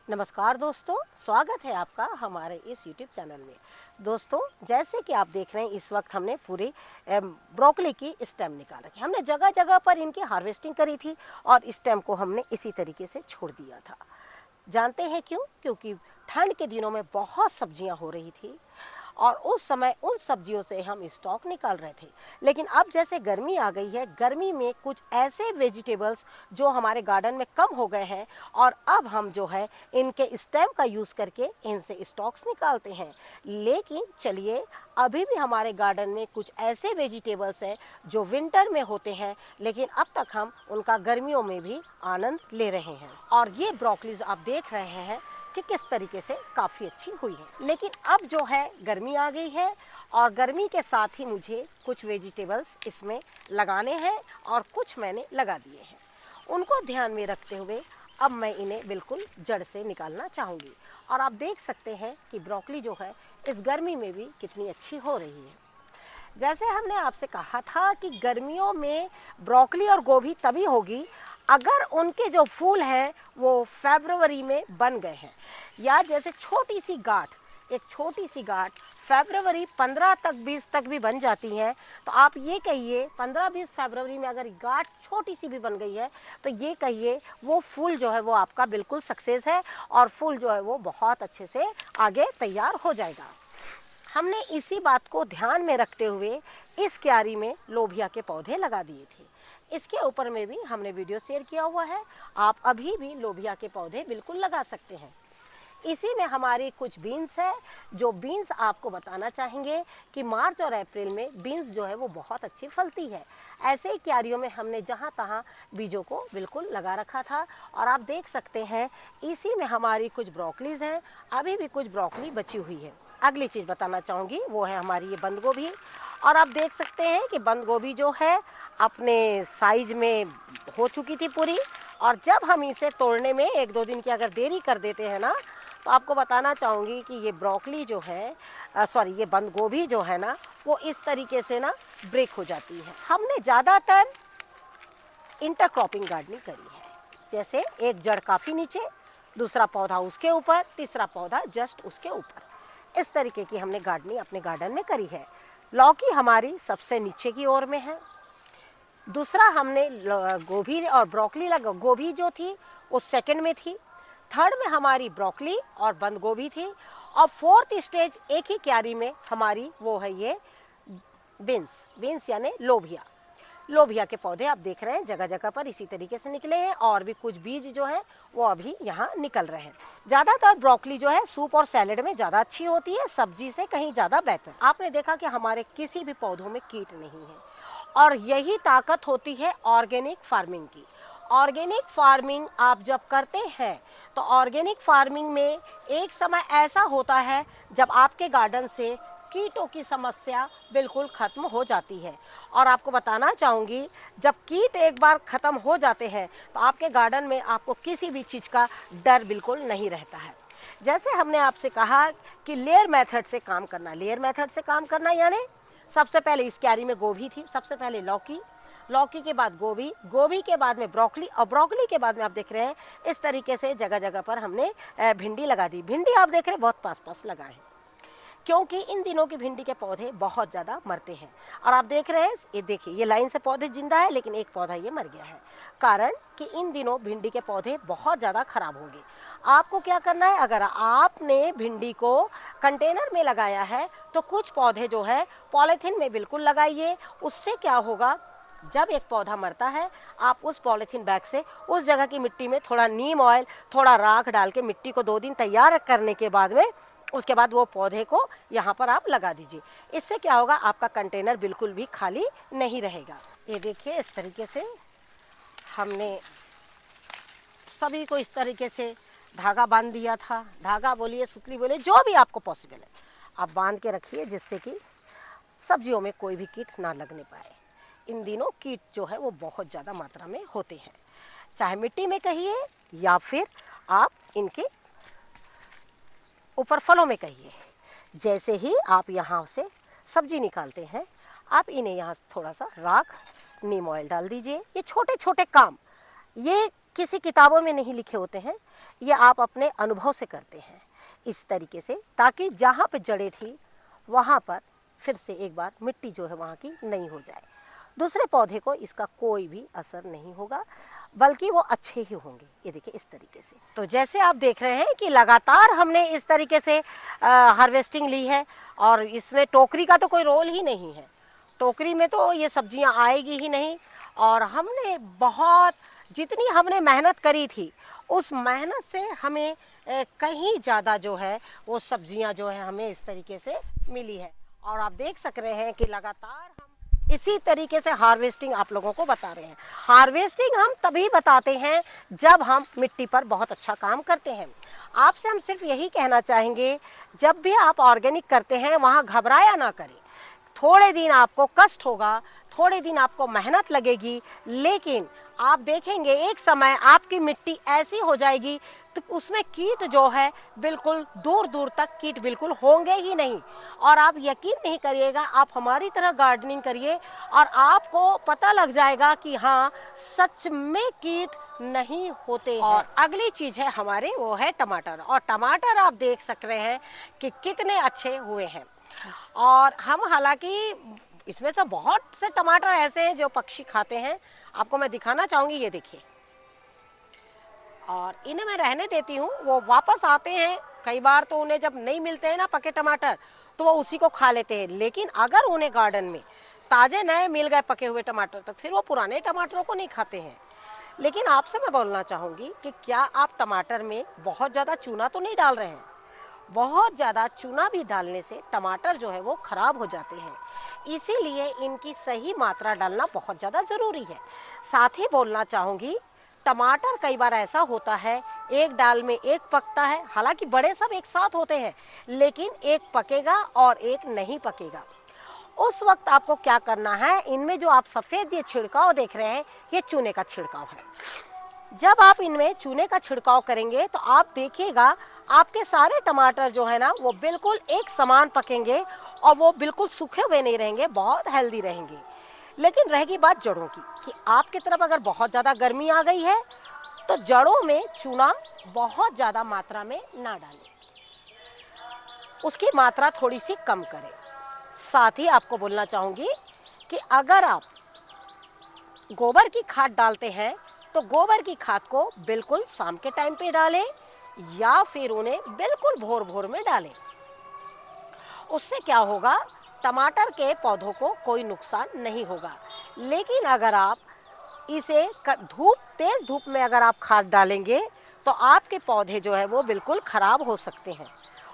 नमस्कार दोस्तों, स्वागत है आपका हमारे इस YouTube चैनल में। दोस्तों, जैसे कि आप देख रहे हैं इस वक्त हमने पूरी ब्रोकली की स्टेम निकाल रखी। हमने जगह जगह पर इनकी हार्वेस्टिंग करी थी और स्टेम को हमने इसी तरीके से छोड़ दिया था। जानते हैं क्यों? क्योंकि ठंड के दिनों में बहुत सब्जियां हो रही थी और उस समय उन सब्जियों से हम स्टॉक निकाल रहे थे। लेकिन अब जैसे गर्मी आ गई है, गर्मी में कुछ ऐसे वेजिटेबल्स जो हमारे गार्डन में कम हो गए हैं और अब हम जो है इनके स्टेम का यूज़ करके इनसे स्टॉक्स निकालते हैं। लेकिन चलिए, अभी भी हमारे गार्डन में कुछ ऐसे वेजिटेबल्स हैं जो विंटर में होते हैं, लेकिन अब तक हम उनका गर्मियों में भी आनंद ले रहे हैं। और ये ब्रोकलीज आप देख रहे हैं कि किस तरीके से काफ़ी अच्छी हुई है। लेकिन अब जो है गर्मी आ गई है और गर्मी के साथ ही मुझे कुछ वेजिटेबल्स इसमें लगाने हैं और कुछ मैंने लगा दिए हैं। उनको ध्यान में रखते हुए अब मैं इन्हें बिल्कुल जड़ से निकालना चाहूँगी। और आप देख सकते हैं कि ब्रोकली जो है इस गर्मी में भी कितनी अच्छी हो रही है। जैसे हमने आपसे कहा था कि गर्मियों में ब्रोकली और गोभी तभी होगी अगर उनके जो फूल हैं वो फरवरी में बन गए हैं, या जैसे छोटी सी गांठ, एक छोटी सी गांठ फरवरी 15 तक 20 तक भी बन जाती है। तो आप ये कहिए 15-20 फरवरी में अगर गांठ छोटी सी भी बन गई है तो ये कहिए वो फूल जो है वो आपका बिल्कुल सक्सेस है और फूल जो है वो बहुत अच्छे से आगे तैयार हो जाएगा। हमने इसी बात को ध्यान में रखते हुए इस क्यारी में लोबिया के पौधे लगा दिए थे। इसके ऊपर में भी हमने वीडियो शेयर किया हुआ है, आप अभी भी लोबिया के पौधे बिल्कुल लगा सकते हैं। इसी में हमारी कुछ बीन्स है, जो बीन्स आपको बताना चाहेंगे कि मार्च और अप्रैल में बीन्स जो है वो बहुत अच्छी फलती है। ऐसे ही क्यारियों में हमने जहाँ तहाँ बीजों को बिल्कुल लगा रखा था और आप देख सकते हैं इसी में हमारी कुछ ब्रोकलीज हैं, अभी भी कुछ ब्रोकली बची हुई है। अगली चीज़ बताना चाहूँगी वो है हमारी ये बंद गोभी। और आप देख सकते हैं कि बंद गोभी जो है अपने साइज में हो चुकी थी पूरी, और जब हम इसे तोड़ने में 1-2 दिन की अगर देरी कर देते हैं ना, तो आपको बताना चाहूँगी कि ये ब्रोकली जो है ये बंद गोभी जो है ना वो इस तरीके से ना ब्रेक हो जाती है। हमने ज़्यादातर इंटरक्रॉपिंग गार्डनिंग करी है, जैसे एक जड़ काफ़ी नीचे, दूसरा पौधा उसके ऊपर, तीसरा पौधा जस्ट उसके ऊपर। इस तरीके की हमने गार्डनिंग अपने गार्डन में करी है। लौकी हमारी सबसे नीचे की ओर में है। दूसरा हमने गोभी और ब्रोकली गोभी जो थी वो सेकंड में थी। थर्ड में हमारी ब्रोकली और बंद गोभी थी और फोर्थ स्टेज एक ही क्यारी में हमारी वो है ये बीन्स यानी लोबिया के पौधे आप देख रहे हैं जगह जगह पर इसी तरीके से निकले हैं और भी कुछ बीज जो हैं वो अभी यहाँ निकल रहे हैं। ज़्यादातर ब्रोकली जो है सूप और सैलेड में ज़्यादा अच्छी होती है, सब्जी से कहीं ज़्यादा बेहतर। आपने देखा कि हमारे किसी भी पौधों में कीट नहीं है और यही ताकत होती है ऑर्गेनिक फार्मिंग की। ऑर्गेनिक फार्मिंग आप जब करते हैं तो ऑर्गेनिक फार्मिंग में एक समय ऐसा होता है जब आपके गार्डन से कीटों की समस्या बिल्कुल खत्म हो जाती है। और आपको बताना चाहूँगी जब कीट एक बार ख़त्म हो जाते हैं तो आपके गार्डन में आपको किसी भी चीज़ का डर बिल्कुल नहीं रहता है। जैसे हमने आपसे कहा कि लेयर मेथड से काम करना यानी सबसे पहले इस क्यारी में गोभी थी, सबसे पहले लौकी के बाद गोभी के बाद में ब्रोकली और ब्रोकली के बाद में आप देख रहे हैं इस तरीके से जगह जगह पर हमने भिंडी लगा दी। भिंडी आप देख रहे हैं बहुत पास लगा है, क्योंकि इन दिनों की भिंडी के पौधे बहुत ज़्यादा मरते हैं। और आप देख रहे हैं ये देखिए ये लाइन से पौधे जिंदा है लेकिन एक पौधा ये मर गया है, कारण कि इन दिनों भिंडी के पौधे बहुत ज़्यादा खराब होंगे। आपको क्या करना है, अगर आपने भिंडी को कंटेनर में लगाया है तो कुछ पौधे जो है पॉलीथीन में बिल्कुल लगाइए। उससे क्या होगा, जब एक पौधा मरता है आप उस पॉलीथीन बैग से उस जगह की मिट्टी में थोड़ा नीम ऑयल, थोड़ा राख डाल के मिट्टी को 2 दिन तैयार करने के बाद में उसके बाद वो पौधे को यहाँ पर आप लगा दीजिए। इससे क्या होगा, आपका कंटेनर बिल्कुल भी खाली नहीं रहेगा। ये देखिए इस तरीके से हमने सभी को इस तरीके से धागा बांध दिया था। धागा बोलिए, सुतली बोलिए, जो भी आपको पॉसिबल है आप बांध के रखिए जिससे कि सब्जियों में कोई भी कीट ना लगने पाए। इन दिनों कीट जो है वो बहुत ज़्यादा मात्रा में होते हैं, चाहे मिट्टी में कहिए या फिर आप इनके ऊपर फलों में कहिए। जैसे ही आप यहाँ से सब्जी निकालते हैं आप इन्हें यहाँ थोड़ा सा राख नीम ऑयल डाल दीजिए। ये छोटे छोटे काम, ये किसी किताबों में नहीं लिखे होते हैं, ये आप अपने अनुभव से करते हैं इस तरीके से, ताकि जहाँ पे जड़ें थी वहाँ पर फिर से एक बार मिट्टी जो है वहाँ की नई हो जाए। दूसरे पौधे को इसका कोई भी असर नहीं होगा, बल्कि वो अच्छे ही होंगे। ये देखिए इस तरीके से। तो जैसे आप देख रहे हैं कि लगातार हमने इस तरीके से हार्वेस्टिंग ली है, और इसमें टोकरी का तो कोई रोल ही नहीं है। टोकरी में तो ये सब्जियां आएगी ही नहीं। और हमने बहुत, जितनी हमने मेहनत करी थी उस मेहनत से हमें कहीं ज़्यादा जो है वो सब्जियां जो है हमें इस तरीके से मिली है। और आप देख सक रहे हैं कि लगातार हम इसी तरीके से हार्वेस्टिंग आप लोगों को बता रहे हैं। हार्वेस्टिंग हम तभी बताते हैं जब हम मिट्टी पर बहुत अच्छा काम करते हैं। आपसे हम सिर्फ यही कहना चाहेंगे, जब भी आप ऑर्गेनिक करते हैं वहाँ घबराया ना करें। थोड़े दिन आपको कष्ट होगा, थोड़े दिन आपको मेहनत लगेगी, लेकिन आप देखेंगे एक समय आपकी मिट्टी ऐसी हो जाएगी तो उसमें कीट जो है बिल्कुल दूर दूर तक कीट बिल्कुल होंगे ही नहीं। और आप यकीन नहीं करिएगा, आप हमारी तरह गार्डनिंग करिए और आपको पता लग जाएगा कि हाँ सच में कीट नहीं होते हैं। और अगली चीज़ है हमारे, वो है टमाटर। और टमाटर आप देख सक रहे हैं कि कितने अच्छे हुए हैं। और हम हालांकि इसमें से बहुत से टमाटर ऐसे हैं जो पक्षी खाते हैं, आपको मैं दिखाना चाहूँगी। ये देखिए, और इन्हें मैं रहने देती हूँ, वो वापस आते हैं। कई बार तो उन्हें जब नहीं मिलते हैं ना पके टमाटर, तो वो उसी को खा लेते हैं। लेकिन अगर उन्हें गार्डन में ताज़े नए मिल गए पके हुए टमाटर, तो फिर वो पुराने टमाटरों को नहीं खाते हैं। लेकिन आपसे मैं बोलना चाहूँगी कि क्या आप टमाटर में बहुत ज़्यादा चूना तो नहीं डाल रहे हैं? बहुत ज़्यादा चूना भी डालने से टमाटर जो है वो ख़राब हो जाते हैं, इसीलिए इनकी सही मात्रा डालना बहुत ज़्यादा ज़रूरी है। साथ ही बोलना चाहूँगी, टमाटर कई बार ऐसा होता है एक डाल में एक पकता है, हालांकि बड़े सब एक साथ होते हैं, लेकिन एक पकेगा और एक नहीं पकेगा। उस वक्त आपको क्या करना है, इनमें जो आप सफ़ेद ये छिड़काव देख रहे हैं, ये चूने का छिड़काव है। जब आप इनमें चूने का छिड़काव करेंगे तो आप देखिएगा आपके सारे टमाटर जो है ना वो बिल्कुल एक समान पकेंगे और वो बिल्कुल सूखे हुए नहीं रहेंगे, बहुत हेल्दी रहेंगे। लेकिन रहेगी बात जड़ों की, कि आपकी तरफ अगर बहुत ज़्यादा गर्मी आ गई है तो जड़ों में चूना बहुत ज़्यादा मात्रा में ना डालें, उसकी मात्रा थोड़ी सी कम करें। साथ ही आपको बोलना चाहूँगी कि अगर आप गोबर की खाद डालते हैं तो गोबर की खाद को बिल्कुल शाम के टाइम पे डालें, या फिर उन्हें बिल्कुल भोर भोर में डालें। उससे क्या होगा, टमाटर के पौधों को कोई नुकसान नहीं होगा। लेकिन अगर आप इसे तेज धूप में अगर आप खाद डालेंगे तो आपके पौधे जो है वो बिल्कुल ख़राब हो सकते हैं।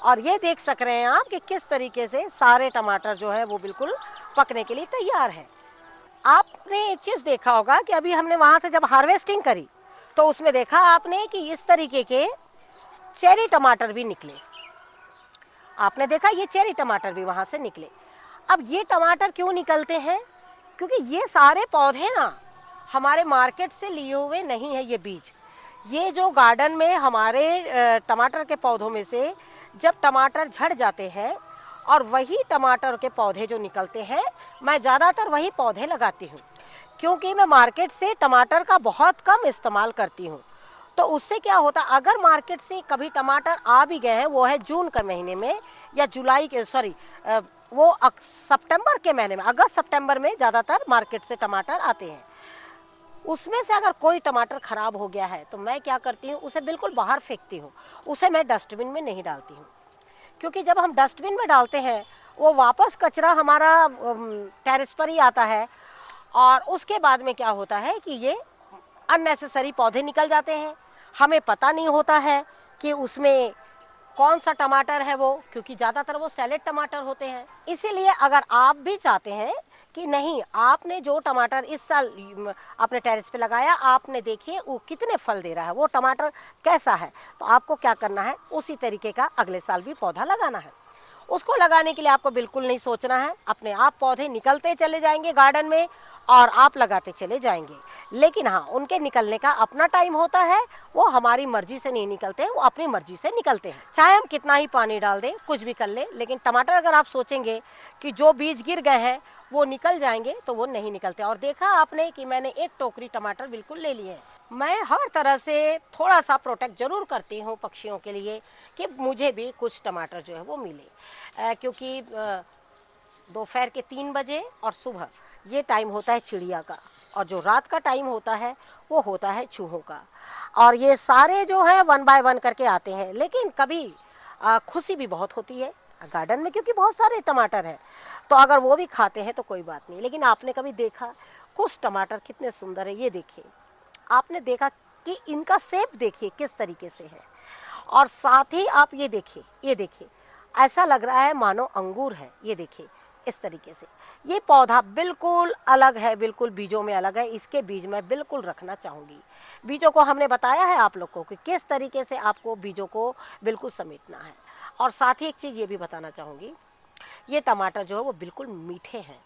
और ये देख सक रहे हैं आप कि किस तरीके से सारे टमाटर जो है वो बिल्कुल पकने के लिए तैयार है। आपने एक चीज़ देखा होगा कि अभी हमने वहाँ से जब हार्वेस्टिंग करी तो उसमें देखा आपने कि इस तरीके के चेरी टमाटर भी निकले। आपने देखा ये चेरी टमाटर भी वहाँ से निकले। अब ये टमाटर क्यों निकलते हैं? क्योंकि ये सारे पौधे ना हमारे मार्केट से लिए हुए नहीं है। ये बीज, ये जो गार्डन में हमारे टमाटर के पौधों में से जब टमाटर झड़ जाते हैं और वही टमाटर के पौधे जो निकलते हैं, मैं ज़्यादातर वही पौधे लगाती हूँ, क्योंकि मैं मार्केट से टमाटर का बहुत कम इस्तेमाल करती हूँ। तो उससे क्या होता, अगर मार्केट से कभी टमाटर आ भी गए हैं, वो है जून के महीने में या सितंबर के महीने में, अगस्त सितंबर में ज़्यादातर मार्केट से टमाटर आते हैं। उसमें से अगर कोई टमाटर ख़राब हो गया है तो मैं क्या करती हूँ, उसे बिल्कुल बाहर फेंकती हूँ, उसे मैं डस्टबिन में नहीं डालती हूँ। क्योंकि जब हम डस्टबिन में डालते हैं वो वापस कचरा हमारा टेरेस पर ही आता है, और उसके बाद में क्या होता है कि ये अननेसेसरी पौधे निकल जाते हैं। हमें पता नहीं होता है कि उसमें कौन सा टमाटर है वो, क्योंकि ज़्यादातर वो सैलेड टमाटर होते हैं। इसीलिए अगर आप भी चाहते हैं कि नहीं, आपने जो टमाटर इस साल अपने टेरेस पे लगाया, आपने देखिए वो कितने फल दे रहा है, वो टमाटर कैसा है, तो आपको क्या करना है, उसी तरीके का अगले साल भी पौधा लगाना है। उसको लगाने के लिए आपको बिल्कुल नहीं सोचना है, अपने आप पौधे निकलते चले जाएंगे गार्डन में और आप लगाते चले जाएंगे। लेकिन हाँ, उनके निकलने का अपना टाइम होता है, वो हमारी मर्जी से नहीं निकलते हैं, वो अपनी मर्जी से निकलते हैं। चाहे हम कितना ही पानी डाल दें, कुछ भी कर लें, लेकिन टमाटर अगर आप सोचेंगे कि जो बीज गिर गए हैं वो निकल जाएंगे, तो वो नहीं निकलते। और देखा आपने कि मैंने एक टोकरी टमाटर बिल्कुल ले लिए हैं। मैं हर तरह से थोड़ा सा प्रोटेक्ट ज़रूर करती हूँ पक्षियों के लिए कि मुझे भी कुछ टमाटर जो है वो मिले, क्योंकि दोपहर के 3 बजे और सुबह ये टाइम होता है चिड़िया का, और जो रात का टाइम होता है वो होता है चूहों का। और ये सारे जो है 1 बाय 1 करके आते हैं, लेकिन कभी खुशी भी बहुत होती है गार्डन में, क्योंकि बहुत सारे टमाटर हैं, तो अगर वो भी खाते हैं तो कोई बात नहीं। लेकिन आपने कभी देखा कुछ टमाटर कितने सुंदर है, ये देखिए, आपने देखा कि इनका शेप देखिए किस तरीके से है, और साथ ही आप ये देखिए ऐसा लग रहा है मानो अंगूर है। ये देखिए इस तरीके से ये पौधा बिल्कुल अलग है, बिल्कुल बीजों में अलग है। इसके बीज मैं बिल्कुल रखना चाहूँगी। बीजों को हमने बताया है आप लोग को कि किस तरीके से आपको बीजों को बिल्कुल समेटना है। और साथ ही एक चीज़ ये भी बताना चाहूँगी, ये टमाटर जो है वो बिल्कुल मीठे हैं,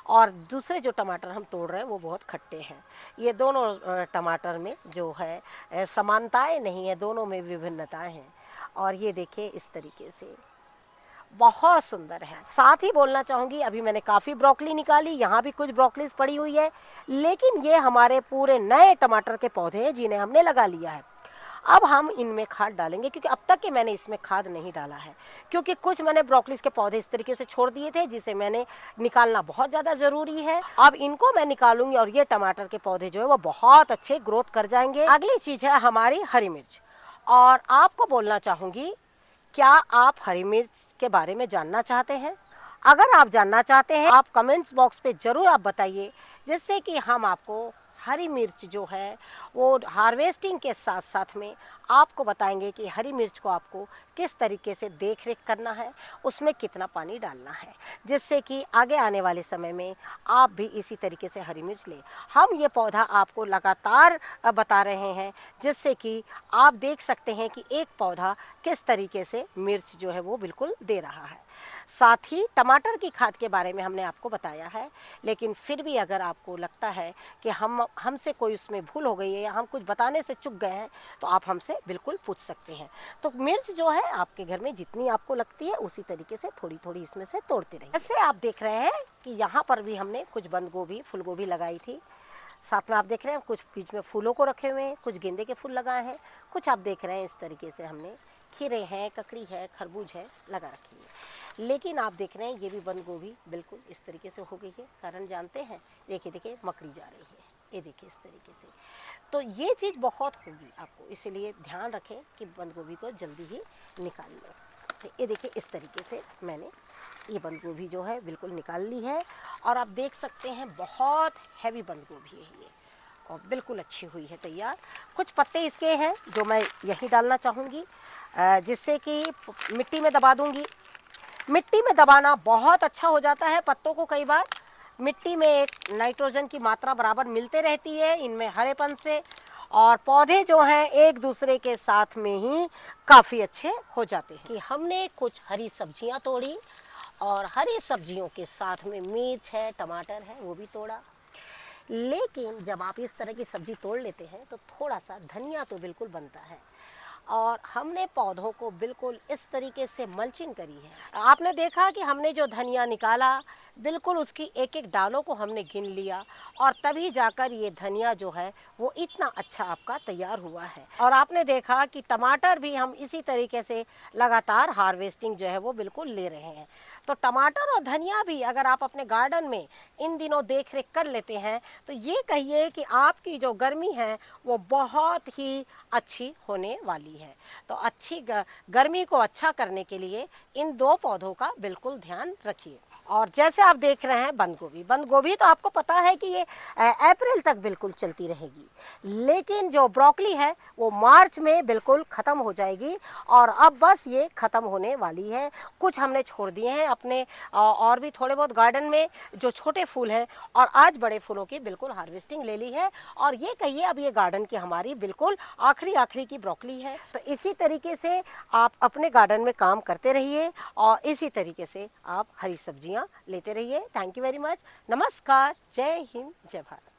और दूसरे जो टमाटर हम तोड़ रहे हैं वो बहुत खट्टे हैं। ये दोनों टमाटर में जो है समानताएं नहीं है, दोनों में विभिन्नताएं हैं। और ये देखिए इस तरीके से बहुत सुंदर है। साथ ही बोलना चाहूँगी, अभी मैंने काफ़ी ब्रोकली निकाली, यहाँ भी कुछ ब्रोकलीज पड़ी हुई है, लेकिन ये हमारे पूरे नए टमाटर के पौधे हैं जिन्हें हमने लगा लिया है। अब हम इनमें खाद डालेंगे, क्योंकि अब तक के मैंने इसमें खाद नहीं डाला है, क्योंकि कुछ मैंने ब्रोकलीज के पौधे इस तरीके से छोड़ दिए थे जिसे मैंने निकालना बहुत ज़्यादा ज़रूरी है। अब इनको मैं निकालूंगी और ये टमाटर के पौधे जो है वो बहुत अच्छे ग्रोथ कर जाएंगे। अगली चीज़ है हमारी हरी मिर्च, और आपको बोलना चाहूँगी, क्या आप हरी मिर्च के बारे में जानना चाहते हैं? अगर आप जानना चाहते हैं, आप कमेंट्स बॉक्स पे ज़रूर आप बताइए, जिससे कि हम आपको हरी मिर्च जो है वो हार्वेस्टिंग के साथ साथ में आपको बताएंगे कि हरी मिर्च को आपको किस तरीके से देख रेख करना है, उसमें कितना पानी डालना है, जिससे कि आगे आने वाले समय में आप भी इसी तरीके से हरी मिर्च लें। हम ये पौधा आपको लगातार बता रहे हैं, जिससे कि आप देख सकते हैं कि एक पौधा किस तरीके से मिर्च जो है वो बिल्कुल दे रहा है। साथ ही टमाटर की खाद के बारे में हमने आपको बताया है, लेकिन फिर भी अगर आपको लगता है कि हमसे कोई उसमें भूल हो गई है या हम कुछ बताने से चूक गए हैं, तो आप हमसे बिल्कुल पूछ सकते हैं। तो मिर्च जो है आपके घर में जितनी आपको लगती है उसी तरीके से थोड़ी थोड़ी इसमें से तोड़ते रहिए। ऐसे आप देख रहे हैं कि यहाँ पर भी हमने कुछ बंद गोभी, फूल गोभी लगाई थी। साथ में आप देख रहे हैं कुछ बीच में फूलों को रखे हुए हैं, कुछ गेंदे के फूल लगाए हैं, कुछ आप देख रहे हैं इस तरीके से हमने खीरे हैं, ककड़ी है, खरबूज है लगा रखी है। लेकिन आप देख रहे हैं ये भी बंद गोभी बिल्कुल इस तरीके से हो गई है। कारण जानते हैं, देखिए देखिए मकड़ी जा रही है, ये देखिए इस तरीके से। तो ये चीज़ बहुत होगी आपको, इसलिए ध्यान रखें कि बंद गोभी को जल्दी ही निकाल लें। तो ये देखिए इस तरीके से मैंने ये बंद गोभी जो है बिल्कुल निकाल ली है, और आप देख सकते हैं बहुत हैवी बंद गोभी है ये, और बिल्कुल अच्छी हुई है तैयार। कुछ पत्ते इसके हैं जो मैं यहीं डालना चाहूँगी, जिससे कि मिट्टी में दबा दूँगी। मिट्टी में दबाना बहुत अच्छा हो जाता है पत्तों को। कई बार मिट्टी में एक नाइट्रोजन की मात्रा बराबर मिलते रहती है इनमें हरेपन से, और पौधे जो हैं एक दूसरे के साथ में ही काफ़ी अच्छे हो जाते हैं। कि हमने कुछ हरी सब्जियां तोड़ी, और हरी सब्जियों के साथ में मिर्च है, टमाटर है, वो भी तोड़ा। लेकिन जब आप इस तरह की सब्जी तोड़ लेते हैं तो थोड़ा सा धनिया तो बिल्कुल बनता है, और हमने पौधों को बिल्कुल इस तरीके से मल्चिंग करी है। आपने देखा कि हमने जो धनिया निकाला बिल्कुल उसकी एक एक डालों को हमने गिन लिया, और तभी जाकर ये धनिया जो है वो इतना अच्छा आपका तैयार हुआ है। और आपने देखा कि टमाटर भी हम इसी तरीके से लगातार हार्वेस्टिंग जो है वो बिल्कुल ले रहे हैं। तो टमाटर और धनिया भी अगर आप अपने गार्डन में इन दिनों देख रेख कर लेते हैं, तो ये कहिए कि आपकी जो गर्मी है वो बहुत ही अच्छी होने वाली है। तो अच्छी गर्मी को अच्छा करने के लिए इन दो पौधों का बिल्कुल ध्यान रखिए। और जैसे आप देख रहे हैं बंद गोभी तो आपको पता है कि ये अप्रैल तक बिल्कुल चलती रहेगी, लेकिन जो ब्रोकली है वो मार्च में बिल्कुल ख़त्म हो जाएगी, और अब बस ये ख़त्म होने वाली है। कुछ हमने छोड़ दिए हैं अपने और भी थोड़े बहुत गार्डन में जो छोटे फूल हैं, और आज बड़े फूलों की बिल्कुल हार्वेस्टिंग ले ली है। और ये कहिए अब ये गार्डन की हमारी बिल्कुल आखिरी की ब्रोकली है। तो इसी तरीके से आप अपने गार्डन में काम करते रहिए, और इसी तरीके से आप हरी सब्जियां लेते रहिए। Thank you very much. नमस्कार, जय हिंद, जय भारत।